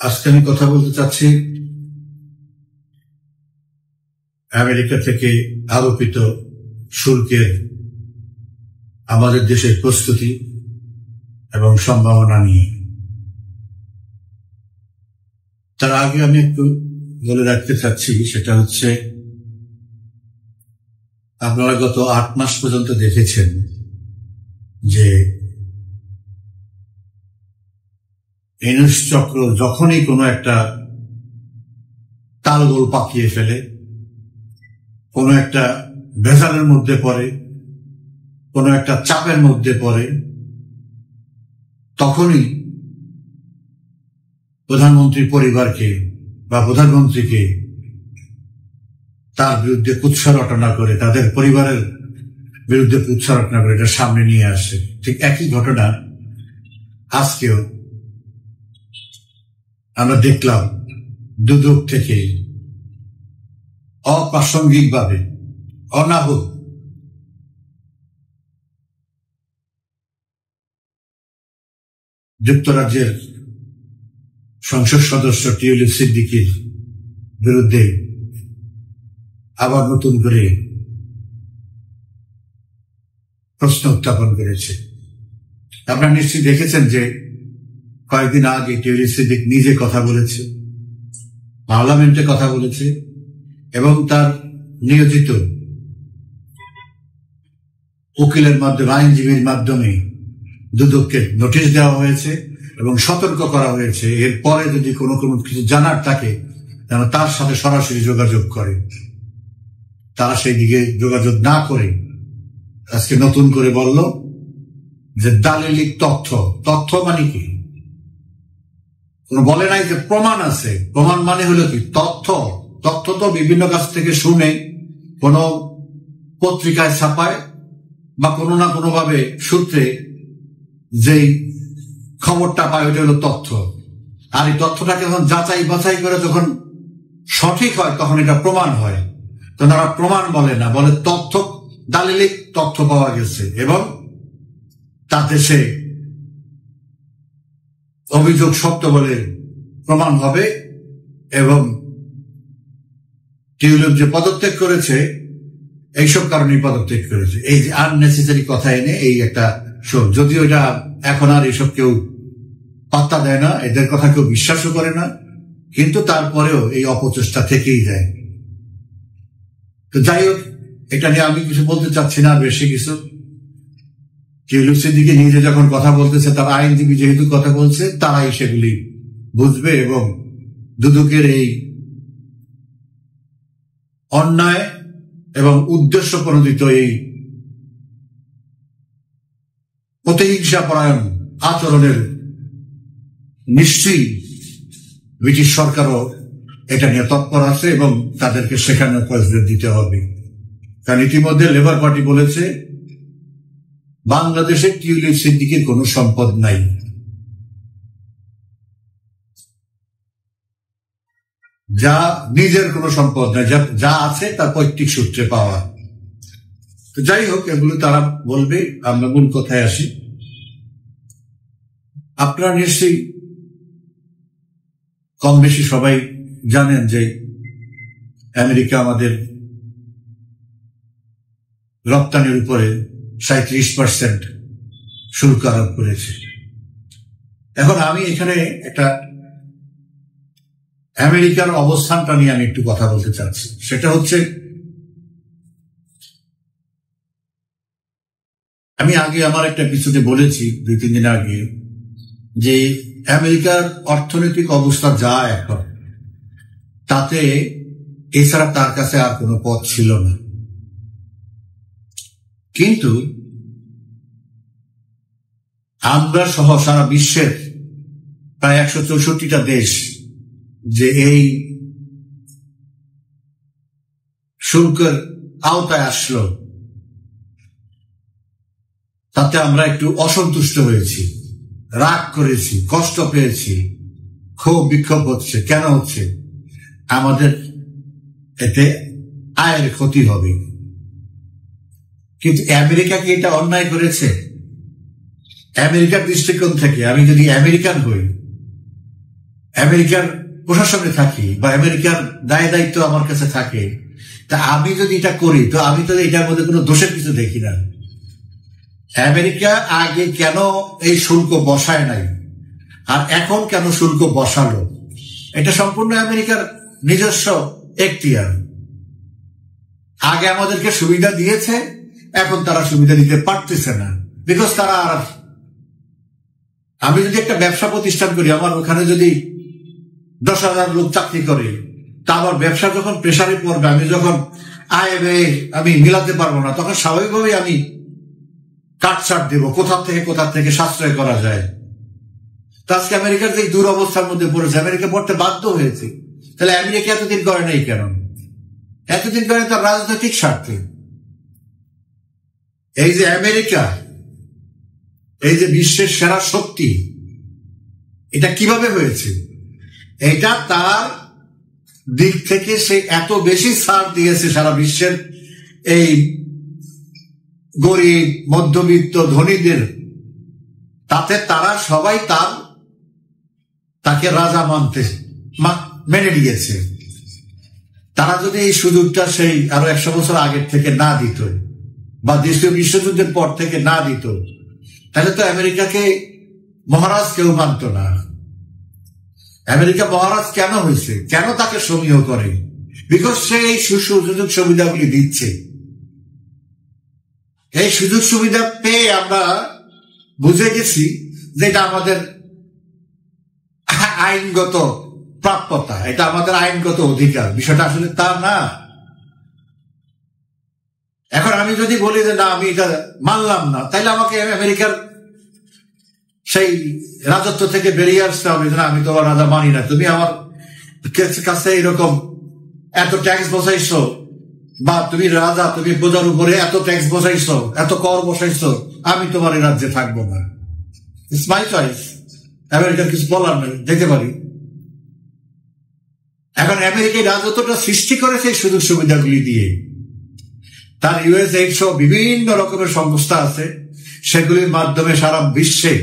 আজকে আমি কথা বলতে চাচ্ছি আমেরিকা থেকে আরোপিত শুল্কের আমাদের দেশের প্রস্তুতি এবং সম্ভাবনা নিয়ে। তার আগে আমি একটু বলে রাখতে চাচ্ছি, সেটা হচ্ছে আপনারা গত 8 মাস পর্যন্ত দেখেছেন যে ইউনূস চক্র যখনই কোনো একটা তালগোল পাকিয়ে ফেলে, কোনো একটা ভেজালের মধ্যে পড়ে, কোনো একটা চাপের মধ্যে পড়ে, তখনই প্রধানমন্ত্রী পরিবারকে বা প্রধানমন্ত্রীকে তার বিরুদ্ধে কুৎসা রটনা করে, তাদের পরিবারের বিরুদ্ধে কুৎসা রটনা করে এটা সামনে নিয়ে আসে। ঠিক একই ঘটনা আজকেও আমরা দেখলাম দুদক থেকে অপ্রাসঙ্গিকভাবে অনাহুত যুক্তরাজ্যের সংসদ সদস্য টিউলিপ সিদ্দিকীর বিরুদ্ধে আবার নতুন করে প্রশ্ন উত্থাপন করেছে। আপনারা নিশ্চয়ই দেখেছেন যে কয়েকদিন আগে টিউলিপ সিদ্দিক নিজে কথা বলেছে, পার্লামেন্টে কথা বলেছে, এবং তার নিয়োজিত উকিলের মাধ্যমে, আইনজীবীর মাধ্যমে দুদককে নোটিশ দেওয়া হয়েছে এবং সতর্ক করা হয়েছে এরপরে যদি কোনো কিছু জানার থাকে যেন তার সাথে সরাসরি যোগাযোগ করে। তারা সেই দিকে যোগাযোগ না করে আজকে নতুন করে বলল যে দালিলিক তথ্য মানে কি? কোন বলে নাই যে প্রমাণ আছে। প্রমাণ মানে হলো কি? তথ্য তো বিভিন্ন কাছ থেকে শুনে কোন পত্রিকায় ছাপায় বা কোনো না কোনো ভাবে সূত্রে যেই খবরটা পায় ওইটা হলো তথ্য। আর এই তথ্যটাকে যখন যাচাই বাছাই করে যখন সঠিক হয় তখন এটা প্রমাণ হয়। তো তারা প্রমাণ বলে না, বলে তথ্য, দালিলিক তথ্য পাওয়া গেছে এবং তাতে সে অভিযোগ সত্য বলে প্রমাণ হবে। এবং টিউলিপ যে পদত্যাগ করেছে এইসব কারণেই পদত্যাগ করেছে। এই যে আননেসেসারি কথা এনে এই একটা শোক, যদিও এটা এখন আর এসব কেউ পাত্তা দেয় না, এদের কথা কেউ বিশ্বাসও করে না, কিন্তু তারপরেও এই অপচেষ্টা থেকেই যায়। তো যাই হোক, এটা নিয়ে আমি কিছু বলতে চাচ্ছি না বেশি কিছু। টিউলিপ সিদ্দিকী নিজে যখন কথা বলতেছে, তার আইনজীবী যেহেতু কথা বলছে, তারাই সেগুলি বুঝবে এবং দুদকের এই অন্যায় এবং উদ্দেশ্য প্রণোদিত এই প্রতিহিংসাপরায়ণ আচরণের নিশ্চয়ই ব্রিটিশ সরকারও এটা নিয়ে তৎপর আছে এবং তাদেরকে সেখানে পয়সা দিতে হবে। কারণ ইতিমধ্যে লেবার পার্টি বলেছে বাংলাদেশে টিউলিপ সিদ্দিকীর কোনো সম্পদ নাই। যা নিজের কোনো সম্পদ নাই, যা আছে তা পৈতৃক সূত্রে পাওয়া। তো যাই হোক, এগুলো তারা বলবে। আমরা মূল কথায় আসি। আপনারা নিশ্চয়ই কম বেশি সবাই জানেন যে আমেরিকা আমাদের রপ্তানির উপরে 37% শুল্ক আরোপ করেছে। এখন আমি এখানে একটা আমেরিকার অবস্থানটা নিয়ে আমি একটু কথা বলতে চাচ্ছি। সেটা হচ্ছে, আমি আগে আমার একটা এপিসোডে বলেছি 2-3 দিন আগে যে আমেরিকার অর্থনৈতিক অবস্থা যা এখন, তাতে এছাড়া তার কাছে আর কোনো পথ ছিল না। কিন্তু আমরা সহ সারা বিশ্বের প্রায় 164টা দেশ যে এই শুল্কের আওতায় আসলো, তাতে আমরা একটু অসন্তুষ্ট হয়েছি, রাগ করেছি, কষ্ট পেয়েছি, ক্ষোভ বিক্ষোভ হচ্ছে। কেন হচ্ছে? আমাদের এতে আয়ের ক্ষতি হবে। কিন্তু আমেরিকা কি এটা অন্যায় করেছে? আমেরিকার দৃষ্টিকোণ থেকে আমি যদি আমেরিকান হই, আমেরিকার প্রশাসনে থাকি বা আমেরিকার দায় দায়িত্ব আমার কাছে থাকে, তা আমি যদি এটা করি তো আমি তো এটার মধ্যে কোনো দোষের কিছু দেখি না। আমেরিকা আগে কেন এই শুল্ক বসায় নাই আর এখন কেন শুল্ক বসালো, এটা সম্পূর্ণ আমেরিকার নিজস্ব এখতিয়ার। আগে আমাদেরকে সুবিধা দিয়েছে, এখন তারা সুবিধা দিতে পারতেছে না, বিকজ তারা আর, আমি যদি একটা ব্যবসা প্রতিষ্ঠান করি, আমার ওখানে যদি 10,000 লোক চাকরি করে, তা আমার ব্যবসা যখন প্রেসারে পড়বে, আমি যখন আয় ব্যয় আমি মিলাতে পারবো না, তখন স্বাভাবিকভাবেই আমি কাটছাট দেব কোথা থেকে সাশ্রয় করা যায়। তো আজকে আমেরিকার যে দুরবস্থার মধ্যে পড়েছে, আমেরিকা পড়তে বাধ্য হয়েছে। তাহলে আমেরিকা এতদিন করে নাই কেন? এতদিন করে তার রাজনৈতিক স্বার্থে। এই যে আমেরিকা, এই যে বিশ্বের সেরা শক্তি, এটা কিভাবে হয়েছে? এটা তার দিক থেকে সে এত বেশি ছাড় দিয়েছে সারা বিশ্বের এই গরিব মধ্যবিত্ত ধনীদের, তাতে তারা সবাই তাকে রাজা মেনে নিয়েছে। তারা যদি এই সুযোগটা সেই আরো 100 বছর আগের থেকে না দিত বা দ্বিতীয় বিশ্বযুদ্ধের পর থেকে না দিত, তাহলে তো আমেরিকাকে মহারাজ কেউ মানত না। আমেরিকা মহারাজ কেন হয়েছে, কেন তাকে সমীহ করে? বিকজ সে এই সুযোগ সুবিধাগুলি দিচ্ছে। এই সুযোগ সুবিধা পেয়ে আমরা বুঝে গেছি যে এটা আমাদের আইনগত প্রাপ্যতা, এটা আমাদের আইনগত অধিকার। বিষয়টা আসলে তা না। এখন আমি যদি বলি যে না, আমি এটা মানলাম না, তাইলে আমাকে আমেরিকার সেই রাজত্ব থেকে বেরিয়ে আসতে হবে। না, আমি তোমার রাজা মানি না, তুমি আমার কাছে এরকম এত ট্যাক্স বসাইছো, বা তুমি রাজা, তুমি প্রজার উপরে এত ট্যাক্স বসাইছো, এত কর বসাইছো, আমি তোমার এই রাজ্যে থাকবো না। It's my choice. আমেরিকার কিছু বলার নেই, যেতে পারি। এখন আমেরিকায় রাজত্বটা সৃষ্টি করেছে এই সুযোগ সুবিধাগুলি দিয়ে। তার ইউএসএইড সহ বিভিন্ন রকমের সংস্থা আছে, সেগুলির মাধ্যমে সারা বিশ্বে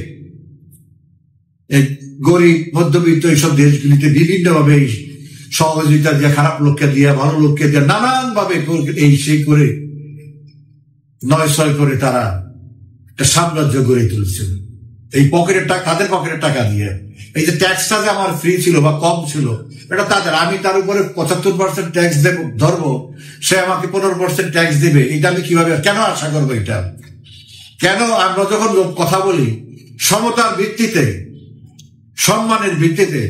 এই গরিব মধ্যবিত্ত এইসব দেশগুলিতে বিভিন্নভাবে সহযোগিতা দিয়ে, খারাপ লোককে দিয়ে, ভালো লোককে দিয়ে, নানান ভাবে এই সেই করে নয় করে তারা একটা সাম্রাজ্য গড়ে তুলছে এই পকেটের টাকা, তাদের পকেটের টাকা দিয়ে। এই যে ট্যাক্সটা যে আমার ফ্রি ছিল বা কম ছিল, এটা তাদের। আমি তার উপরে 75% ট্যাক্স ধরবো, সে আমাকে 15% ট্যাক্স দেবে। এটা আমি কিভাবে, কেন আশা করবো? এটা কেন? আমরা যখন কথা বলি সমতার ভিত্তিতে, সম্মানের ভিত্তিতে,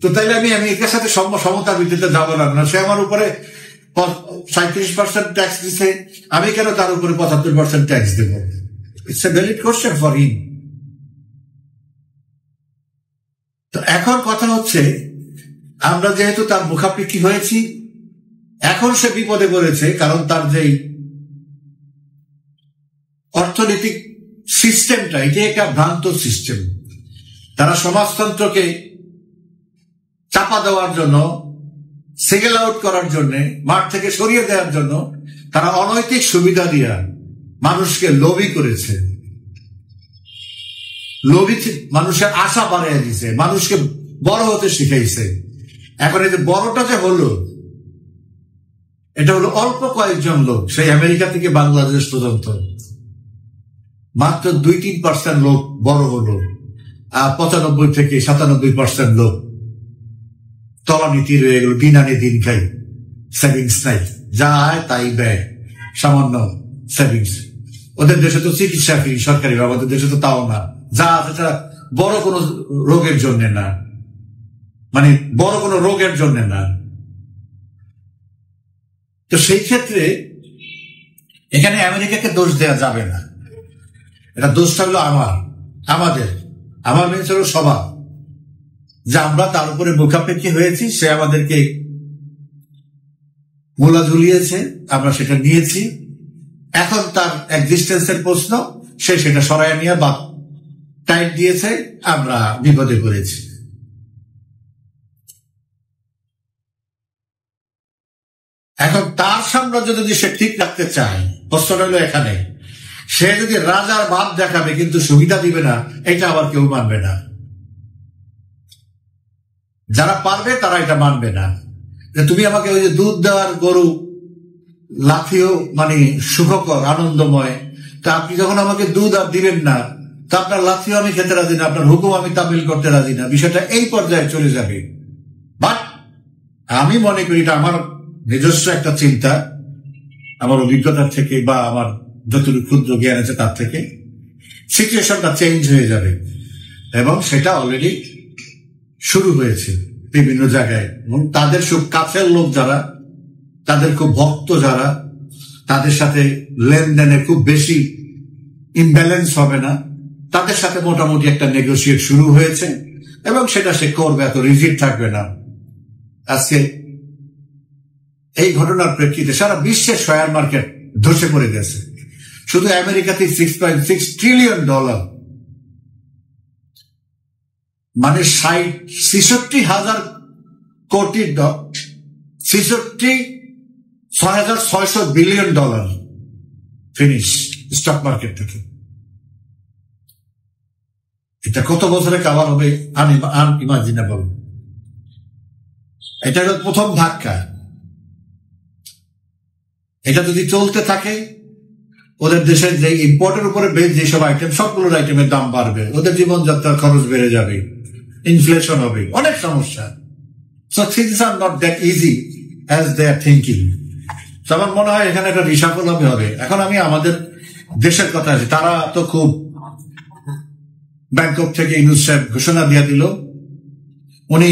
তো তাইলে আমি আমেরিকার সাথে সমতার ভিত্তিতে যাবো না। সে আমার উপরে 37% ট্যাক্স দিচ্ছে, আমি কেন তার উপরে 75% ট্যাক্স দেবো? It's a valid question for him. তো এখন কথা হচ্ছে, আমরা যেহেতু তার মুখাপেক্ষী হয়েছি, এখন সে বিপদে পড়েছে। কারণ তার যে অর্থনৈতিক সিস্টেমটা, এটি একটা ভ্রান্ত সিস্টেম। তারা সমাজতন্ত্রকে চাপা দেওয়ার জন্য, সিঙ্গেল আউট করার জন্য, মাঠ থেকে সরিয়ে দেওয়ার জন্য তারা অনৈতিক সুবিধা দিয়া মানুষকে লোভী করেছে। লোভী মানুষের আশা বাড়িয়ে দিয়েছে, মানুষকে বড় হতে শিখাইছে। এখন এই যে বড়টা যে হলো, এটা হলো অল্প কয়েকজন লোক, সেই আমেরিকা থেকে বাংলাদেশ পর্যন্ত মাত্র 2-3% লোক বড় হলো, আর 95 থেকে 97% লোক তলানীতি রয়ে গেল। দিন আনে দিন খাই, সেভিংস নাই, যা হয় তাই ব্যয়, সামান্য সেভিংস। ওদের দেশে তো চিকিৎসা ফি সরকারি, আমাদের দেশে তো তাও না। যা আছে সেটা বড় কোনো রোগের জন্য না, মানে বড় কোনো রোগের জন্য না। তো সেই ক্ষেত্রে এখানে আমেরিকাকে দোষ দেওয়া যাবে না। এটা দোষটা হলো আমার মেনে হলো স্বভাব, যে আমরা তার উপরে মুখাপেক্ষী হয়েছি। সে আমাদেরকে মূলা ঝুলিয়েছে, আমরা সেটা নিয়েছি। এখন তার এক্সিস্টেন্সের প্রশ্ন, সে সেটা সরাই নিয়ে বা টাইট দিয়েছে, আমরা বিপদে পড়েছি। এখন তার সাম্রাজ্য যদি সে ঠিক রাখতে চায়, প্রশ্নটা হলো এখানে, সে যদি রাজার ভাব দেখাবে কিন্তু সুবিধা দিবে না, এটা আবার কেউ মানবে না। যারা পারবে তারা এটা মানবে না যে তুমি আমাকে ওই যে দুধ দেওয়ার গরু লাফিও মানে সুখকর আনন্দময়, তা আপনি যখন আমাকে দুধ আর দিবেন না, তা আপনার লাফিও আমি খেতে রাজি না, আপনার হুকুম আমি তামিল করতে রাজি না, বিষয়টা এই পর্যায়ে চলে যাবে। বাট আমি মনে করি এটা আমার নিজস্ব একটা চিন্তা, আমার অভিজ্ঞতার থেকে বা আমার যতটুকু ক্ষুদ্র জ্ঞান আছে তার থেকে সিচুয়েশনটা চেঞ্জ হয়ে যাবে, এবং সেটা অলরেডি শুরু হয়েছে বিভিন্ন জায়গায়। এবং তাদের খুব কাছের লোক যারা, তাদের খুব ভক্ত যারা, তাদের সাথে লেনদেনে খুব বেশি ইমব্যালেন্স হবে না, তাদের সাথে মোটামুটি একটা নেগোসিয়েট শুরু হয়েছে, এবং সেটা সে করবে, এত রিজিড থাকবে না। আজকে এই ঘটনার প্রেক্ষিতে সারা বিশ্বের শেয়ার মার্কেট ধসে পড়ে গেছে। শুধু আমেরিকাতে $6.6 ট্রিলিয়ন, মানে 66,000 কোটি, 6,600 billion dollar finish stock market থেকে। এটা কত বছরে কাভার হবে আনইমাজিনেবল। এটা হল প্রথম ধাক্কা। এটা যদি চলতে থাকে, ওদের দেশের যে ইম্পোর্টের উপরে বেশ যেসব আইটেম, সবগুলোর আইটেমের দাম বাড়বে, ওদের জীবনযাত্রার খরচ বেড়ে যাবে, ইনফ্লেশন হবে, অনেক সমস্যা। So things are not that easy as they are thinking. আমার মনে হয় এখানে একটা রিসাফল হবে। এখন আমি আমাদের দেশের কথা আছে, তারা তো খুব ব্যাংকক থেকে ইউনূস সাহেব ঘোষণা দিয়ে দিল, উনি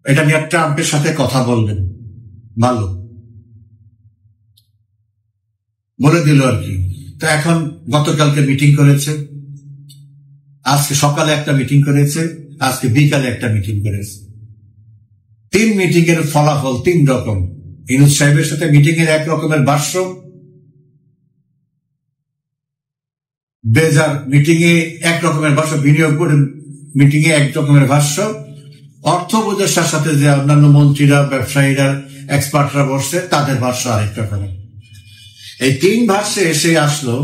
এটা নিয়ে ট্রাম্পের সাথে কথা বলবেন, ভালো বলে দিল আর কি। তো এখন গতকালকে মিটিং করেছে, আজকে সকালে একটা মিটিং করেছে, আজকে বিকালে একটা মিটিং করেছে। 3 মিটিং এর ফলাফল 3 রকম। ইউনূস সাহেবের সাথে মিটিং এর এক রকমের ভাষ্য, বেজার মিটিং এ এক রকমের ভাষ্য, বিনিয়োগ মিটিং এ এক রকমের ভাষ্য, অর্থ উপদেষ্টার সাথে যে অন্যান্য মন্ত্রীরা, ব্যবসায়ীরা, এক্সপার্টরা বসছে তাদের ভাষ্য আরেক রকমের। এই 3 ভাষ্যে এসে আসলো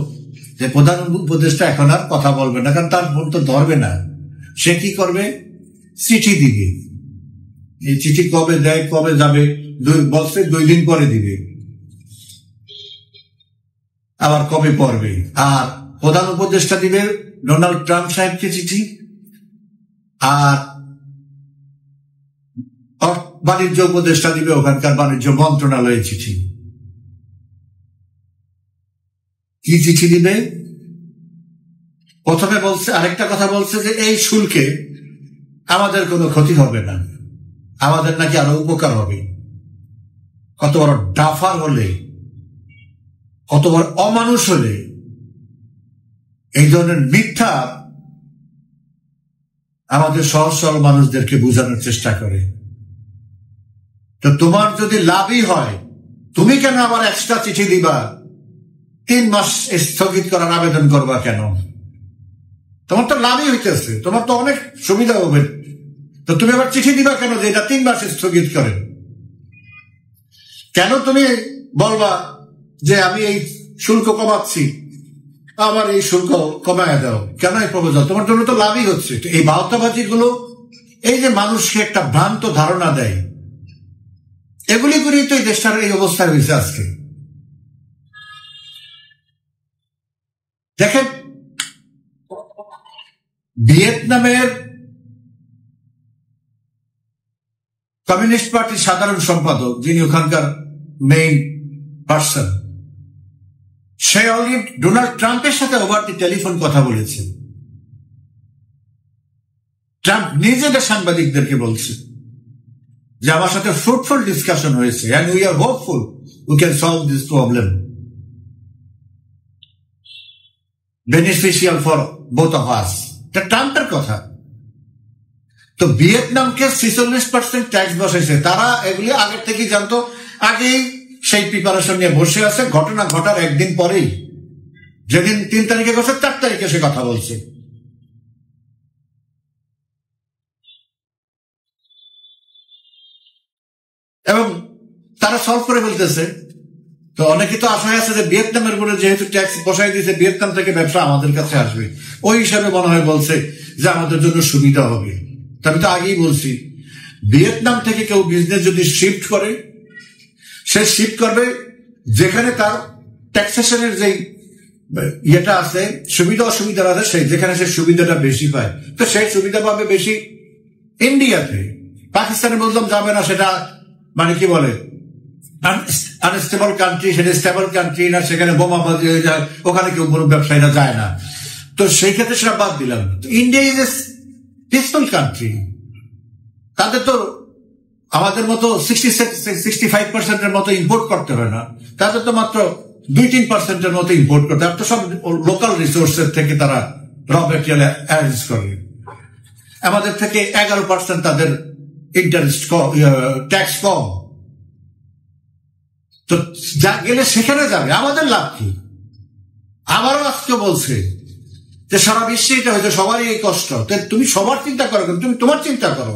যে প্রধান উপদেষ্টা এখন আর কথা বলবে না, কারণ তার ফোন তো ধরবে না। সে কি করবে? চিঠি দিবে। এই চিঠি কবে দেয়, কবে যাবে, বলছে 2 দিন পরে দিবে, আবার কবে পড়বে। আর প্রধান উপদেষ্টা দিবে ডোনাল্ড ট্রাম্প সাহেবকে চিঠি, আর বাণিজ্য উপদেষ্টা দিবে ওখানকার বাণিজ্য মন্ত্রণালয়ের চিঠি। কি চিঠি দিবে? প্রথমে বলছে, আরেকটা কথা বলছে যে এই শুল্কে আমাদের কোনো ক্ষতি হবে না, আমাদের নাকি আরো উপকার হবে। কত বড় ডাফার হলে, কত বড় অমানুষ হলে এই ধরনের মিথ্যা আমাদের সহজ সরল মানুষদেরকে বোঝানোর চেষ্টা করে। তো তোমার যদি লাভই হয়, তুমি কেন আবার এক্সট্রা চিঠি দিবা? 3 মাস স্থগিত করার আবেদন করবা কেন? তোমার তো লাভই হইতেছে, তোমার তো অনেক সুবিধা হবে, তো তুমি আবার চিঠি দিবা কেন যে এটা 3 মাস স্থগিত করেন? কেন তুমি বলবা যে আমি এই শুল্ক কমাচ্ছি, আমার এই শুল্ক কমায় দাও? কেন এই প্রপোজাল? তোমার জন্য তো লাভই হচ্ছে। এই বাহ্যবাজি গুলো, এই যে মানুষকে একটা ভ্রান্ত ধারণা দেয়, এগুলি করেই তো এই দেশটার এই অবস্থা হয়েছে আজকে। দেখেন, ভিয়েতনামের কমিউনিস্ট পার্টির সাধারণ সম্পাদক, যিনি ওখানকার মেইন পার্সন, সে অলরেডি ডোনাল্ড ট্রাম্পের সাথে ওভার দি টেলিফোন কথা বলেছেন। ট্রাম্প নিজেদের সাংবাদিকদেরকে বলছে যে আমার সাথে ফ্রুটফুল ডিসকাশন হয়েছে, and we are hopeful we can solve this problem beneficial for both of us। এটা ট্রাম্পের কথা। তো ভিয়েতনামকে 46% ট্যাক্স বসাইছে, তারা এগুলি আগের থেকেই জানতো, আগেই সেই প্রিপারেশন নিয়ে বসে আছে। ঘটনা ঘটার একদিন পরেই, যেদিন 3 তারিখে গেছে, 4 তারিখে সে কথা বলছে। এবং তারা সলভ করে ফেলতেছে। তো অনেকে তো আশায় আছে যে ভিয়েতনামের উপরে যেহেতু ট্যাক্স বসাই দিয়েছে, ভিয়েতনাম থেকে ব্যবসা আমাদের কাছে আসবে, ওই হিসাবে মনে হয় বলছে যে আমাদের জন্য সুবিধা হবে। আমি তো আগেই বলছি, ভিয়েতনাম থেকে কেউ বিজনেস যদি শিফট করে, সে শিফট করবে যেখানে তার ট্যাক্সেশনের যে ইয়েটা আছে, সুবিধা অসুবিধা আছে, সেই যেখানে সে সুবিধাটা বেশি পায়, তো সেই সুবিধা পাবে বেশি ইন্ডিয়াতে। পাকিস্তানে বললাম যাবে না, সেটা মানে কি বলে আনস্টেবল কান্ট্রি, সেটা স্টেবল কান্ট্রি না, সেখানে বোমাবাজি হয়ে যায়, ওখানে কেউ কোনো ব্যবসায়ীরা যায় না, তো সেই ক্ষেত্রে সেটা বাদ দিলাম। India is a peaceful country, তাদের তো আমাদের মতো 65% মতো ইম্পোর্ট করতে হয় না, তাদের তো মাত্র 2-3% মতো ইম্পোর্ট করতে হয়, তো সব লোকাল রিসোর্সের থেকে তারা র মেটেরিয়াল অ্যারেঞ্জ করে। আমাদের থেকে 11% তাদের ইন্টারেস্ট ট্যাক্স কম, তো যা গেলে সেখানে যাবে, আমাদের লাভ কি? আমারও আজকে বলছে যে সারা বিশ্বে এটা হয়েছে, সবারই এই কষ্ট, তুমি সবার চিন্তা করো, তুমি তোমার চিন্তা করো।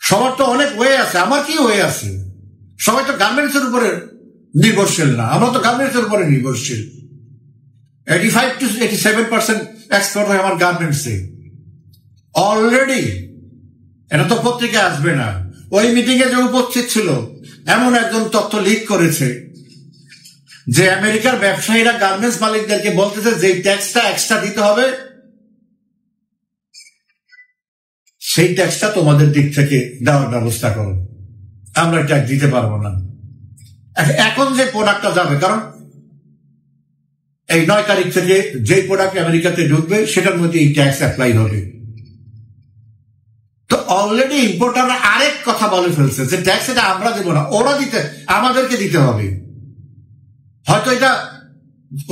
সবার তো অনেক ওয়ে আছে, আমার কি ওয়ে আছে? সবাই তো গার্মেন্টস এর উপরে নির্ভরশীল না, আমরা তো গার্মেন্টস এর উপরে নির্ভরশীল। 85-87% এক্সপোর্ট হয় আমার গার্মেন্টসে অলরেডি। এটা তো পত্রিকায় আসবে না। ওই মিটিং এ যে উপস্থিত ছিল এমন একজন তথ্য লিক করেছে যে আমেরিকার ব্যবসায়ীরা গার্মেন্টস মালিকদেরকে বলতেছে যে ট্যাক্সটা এক্সট্রা দিতে হবে, সেই ট্যাক্সটা তোমাদের দিক থেকে দেওয়ার ব্যবস্থা করো, আমরা ট্যাক্স দিতে পারবো না। এখন যে প্রোডাক্টটা যাবে, কারণ এই 9 তারিখ থেকে যে প্রোডাক্ট আমেরিকাতে ঢুকবে সেটার মধ্যে এই ট্যাক্স অ্যাপ্লাই হবে। তো অলরেডি ইম্পোর্টাররা আরেক কথা বলে ফেলছে যে ট্যাক্স এটা আমরা দেবো না, ওরা আমাদেরকে দিতে হবে। হয়তো এটা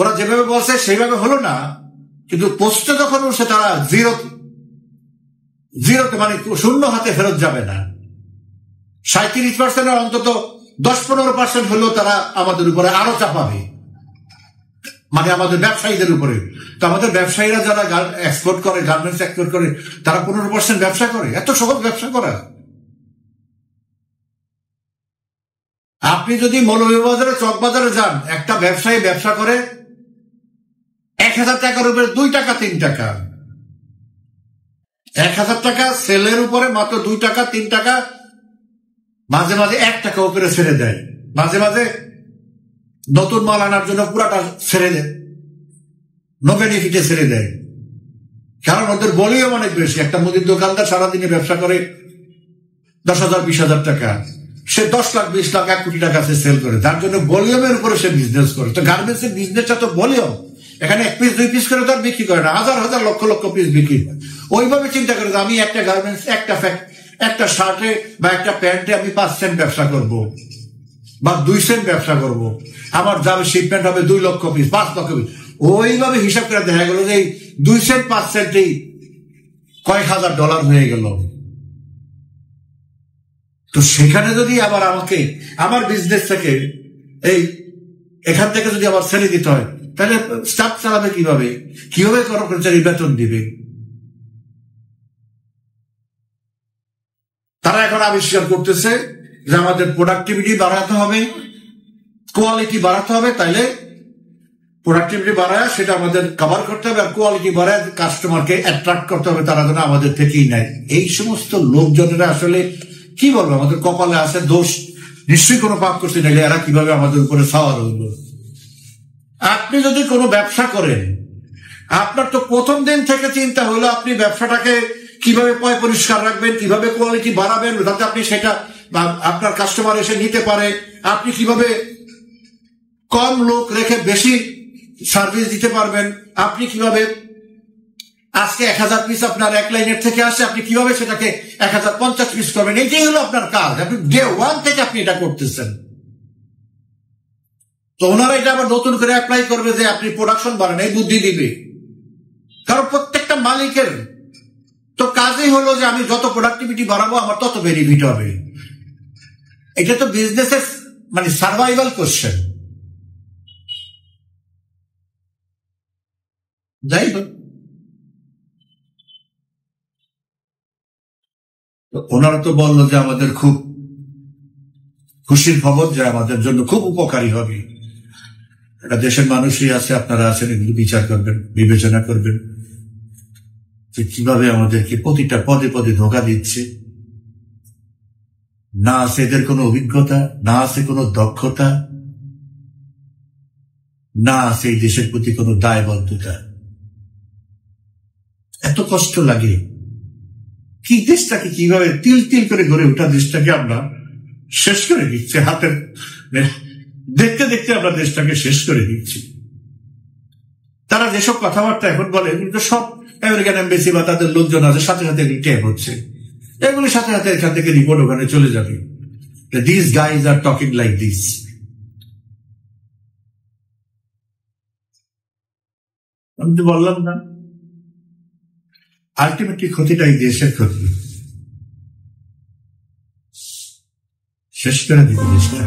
ওরা যেভাবে বলছে সেইভাবে হলো না, কিন্তু পোস্টে যখন উঠছে তারা জিরোতে মানে শূন্য হাতে ফেরত যাবে না। 37% অন্তত 10-15% হলেও তারা আমাদের উপরে আরো চাপাবে, মানে আমাদের ব্যবসায়ীদের উপরে। তো আমাদের ব্যবসায়ীরা যারা এক্সপোর্ট করে, গার্মেন্টস এক্সপোর্ট করে, তারা 15% ব্যবসা করে। এত সহজ ব্যবসা করা? আপনি যদি মৌলভীবাজারে চকবাজারে যান, একটা ব্যবসায়ী ব্যবসা করে 1000 টাকার উপরে 2 টাকা 3 টাকা, 1000 টাকা সেলের উপরে মাত্র 2 টাকা 3 টাকা, মাঝে মাঝে 1 টাকা উপরে ছেড়ে দেয়, মাঝে মাঝে নতুন মাল আনার জন্য পুরাটা ছেড়ে দেয়, নো বেনিফিটে ছেড়ে দেয়, কারণ ওদের বলিও অনেক বেশি। একটা মুদির দোকানদার সারাদিনে ব্যবসা করে 10,000-20,000 টাকা, সে 10 লাখ 20 লাখ 1 কোটি টাকা সে সেল করে, তার জন্য ভলিউমের উপরে সে বিজনেস করে। তো গার্মেন্টস এর বিজনেসটা তো ভলিউম, এখানে 1 পিস 2 পিস করে তার বিক্রি করে না, হাজার হাজার লক্ষ লক্ষ পিস বিক্রি করে। ওইভাবে চিন্তা করে আমি একটা গার্মেন্টস, একটা শার্টে বা একটা প্যান্টে আমি 5 সেন্ট ব্যবসা করব বা 2 সেন্ট ব্যবসা করব, আমার যাবে শিপমেন্ট হবে 2 লক্ষ পিস 5 লক্ষ পিস। ওইভাবে হিসাব করে দেখা গেল যে 2 সেন্ট 5 সেন্টেই কয়েক হাজার ডলার হয়ে গেল। তো সেখানে যদি আবার আমাকে আমার বিজনেস থেকে এখান থেকে যদি আবার ছেড়ে দিতে হয়, তাহলে স্টাফ চালাবে কিভাবে? কিভাবে কর্মচারী বেতন দিবে? তারা এখন আবিষ্কার করতেছে যে আমাদের প্রোডাক্টিভিটি বাড়াতে হবে, কোয়ালিটি বাড়াতে হবে, তাইলে প্রোডাক্টিভিটি বাড়ায় সেটা আমাদের কভার করতে হবে, আর কোয়ালিটি বাড়ায় কাস্টমারকে অ্যাট্রাক্ট করতে হবে, তারা যেন আমাদের থেকেই নেয়। এই সমস্ত লোকজনেরা আসলে কি বলবো, আমাদের কপালে আছে দোষ, নিশ্চয়ই কোনো পাপ করতে নাইলে এরা কিভাবে আমাদের উপরে সাওয়ার হইল। আপনি যদি কোনো ব্যবসা করেন, আপনার তো প্রথম দিন থেকে চিন্তা হলো আপনি ব্যবসাটাকে কিভাবে পয় পরিষ্কার রাখবেন, কিভাবে কোয়ালিটি বাড়াবেন যাতে আপনি সেটা আপনার কাস্টমার এসে নিতে পারে, আপনি কিভাবে কম লোক রেখে বেশি সার্ভিস দিতে পারবেন, আপনি কিভাবে আজকে 1000 পিস আপনার এক লাইনের থেকে আসে, আপনি কিভাবে সেটাকে 1050 পিস করবেন, এইটাই হলো আপনার কাজ। আপনি ডে 1 থেকে আপনি এটা করতেছেন। তো ওনারা এটা আবার নতুন করে অ্যাপ্লাই করবে যে আপনি প্রোডাকশন বাড়ান, এই বুদ্ধি দিবে। কারণ প্রত্যেকটা মালিকের তো কাজই হলো যে আমি যত প্রোডাক্টিভিটি বাড়াবো আমার তত বেনিফিট হবে। এটা তো বিজনেসের মানে সার্ভাইভাল কোশ্চেন। যাই হোক, ওনারা তো বললো যে আমাদের খুব খুশির খবর, যে আমাদের জন্য খুব উপকারী হবে। এটা দেশের মানুষই আছে, আপনারা আছেন, এগুলো বিচার করবেন, বিবেচনা করবেন। যে কিভাবে আমাদেরকে প্রতিটা পদে পদে ধোঁকা দিচ্ছে। না আছে এদের কোনো অভিজ্ঞতা, না আছে কোনো দক্ষতা, না আছে এই দেশের প্রতি কোনো দায়বদ্ধতা। এত কষ্ট লাগে কি দেশটাকে কিভাবে তিল তিল করে গড়ে ওঠা দেশটাকে আমরা শেষ করে দিচ্ছি। হাতের দেখতে দেখতে আমরা দেশটাকে শেষ করে দিচ্ছি। তারা যেসব কথাবার্তা এখন বলে কিন্তু সব আমেরিকান এমবেসি বা তাদের লোকজন আছে, সাথে সাথে রিটেন হচ্ছে, এগুলির সাথে সাথে এখান থেকে রিপোর্ট ওখানে চলে যাবে। This guys are talking like this. আমি তো বললাম না, আলটিমেটলি ক্ষতিটা এই দেশের ক্ষতি, শেষ করে দিবে দেশটা।